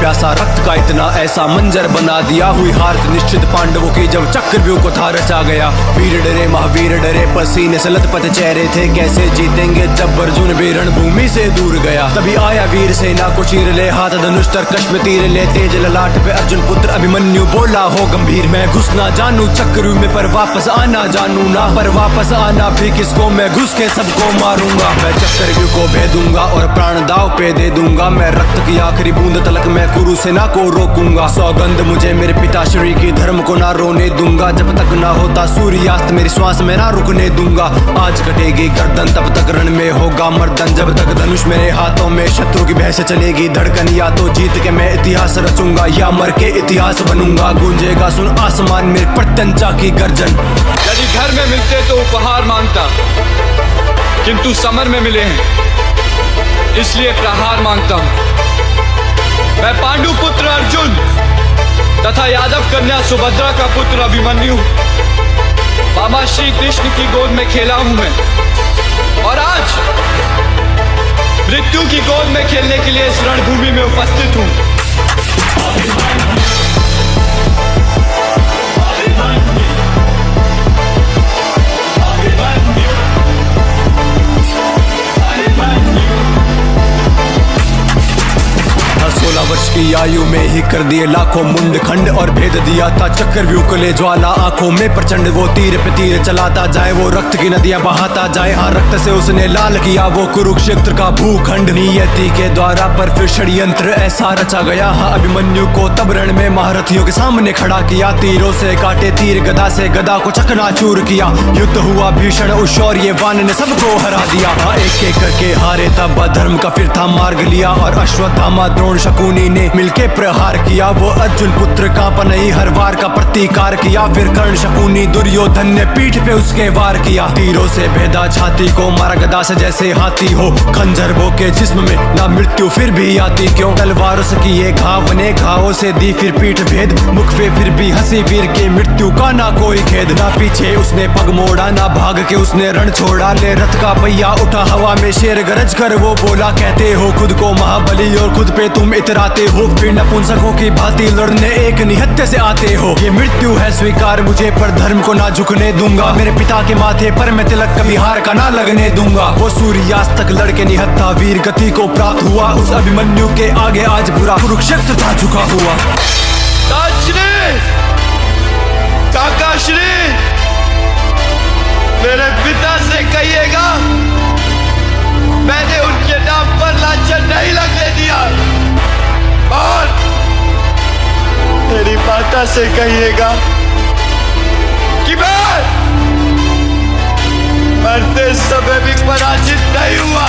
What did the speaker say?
प्यासा, रक्त का इतना ऐसा मंजर बना दिया। हुई हार निश्चित पांडवों की जब चक्रव्यूह को था रचा गया। वीर डरे महावीर डरे, पसीने से लथपथ चेहरे थे, कैसे जीतेंगे जब अर्जुन भी रणभूमि से दूर गया। तभी आया वीर सेना को चीर ले, हाथ धनुष तरकश में तीर ले, तेज ललाट पे अर्जुन पुत्र अभिमन्यु बोला हो गंभीर। मैं घुस ना जानू चक्रव्यूह में, पर वापस आना जानू ना, पर वापस आना भी किसको, मैं घुस के सबको मारूंगा। मैं चक्रव्यूह को भेदूंगा और प्राण दाव पे दे दूंगा। मैं रक्त की आखिरी बूंद तलक मैं कुरु सेना को रोकूंगा। सौगंध मुझे मेरे पिताश्री की, धर्म को ना रोने दूंगा। जब तक ना होता सूर्यास्त मेरी श्वास में ना रुकने दूंगा। आज कटेगी गर्दन तब तक रण में होगा मर्दन, जब तक धनुष मेरे हाथों में शत्रु की भय से चलेगी धड़कन। या तो जीत के मैं इतिहास रचूंगा, या मर के इतिहास बनूंगा। गूंजेगा सुन आसमान में प्रत्यंचा की गर्जन। यदि घर में मिलते तो उपहार मांगता, किंतु समर में मिले हैं इसलिए प्रहार मांगता हूं। मैं पांडु पुत्र अर्जुन तथा यादव कन्या सुभद्रा का पुत्र अभिमन्यु मामा श्री कृष्ण की गोद में खेला हूं मैं, और आज मृत्यु की गोद में खेलने के लिए इस रणभूमि में उपस्थित हूं। वर्ष की आयु में ही कर दिए लाखों मुंड खंड, और भेद दिया था चक्रव्यूह को ले ज्वाला आंखों में प्रचंड। वो तीर पे तीर चलाता जाए, वो रक्त की नदियां बहाता जाए। हाँ, रक्त से उसने लाल किया वो कुरुक्षेत्र का भूखंड। नियति के द्वारा पर फिर षड्यंत्र ऐसा रचा गया। हाँ, अभिमन्यु को तब रण में महारथियों के सामने खड़ा किया। तीरों से काटे तीर, गदा से गदा को चकनाचूर किया। युद्ध हुआ भीषण उस शौर्यवान ने सबको हरा दिया। हाँ, एक एक करके हारे तब अधर्म का फिर था मार्ग लिया, और अश्वत्थामा द्रोण शकुनी ने मिलके प्रहार किया। वो अर्जुन पुत्र का पनई हर वार का प्रतिकार किया। फिर कर्ण शकुनी दुर्योधन ने पीठ पे उसके वार किया। तीरों से भेदा छाती को, मारा गदा से जैसे हाथी हो। खंजर वो के जिस्म में ना मृत्यु फिर भी आती क्यों। तलवारों से किए घाव ने घावों से दी फिर पीठ भेद। मुख पे फिर भी हंसी वीर के मृत्यु का ना कोई खेद। ना पीछे उसने पग मोड़ा, ना भाग के उसने रण छोड़ा। ले रथ का पहिया उठा हवा में, शेर गरज कर वो बोला। कहते हो खुद को महाबली और खुद पे तुम इतराते हो, फिर नपुंसकों की भांति लड़ने एक निहत्थे से आते हो। ये मृत्यु है स्वीकार मुझे, पर धर्म को ना झुकने दूंगा। मेरे पिता के माथे पर मैं तिलक कभी हार का ना लगने दूंगा। वो सूर्यास्त तक लड़के निहत्था वीर गति को प्राप्त हुआ। उस अभिमन्यु के आगे आज पूरा कुरुक्षेत्र था झुका हुआ। काकाश्री, मेरे पिता से कहिएगा मैंने उनके नाम पर लांछन नहीं लगने दिया, और मेरी माता से कहिएगा कि मैं मरते समय भी पराजित नहीं हुआ।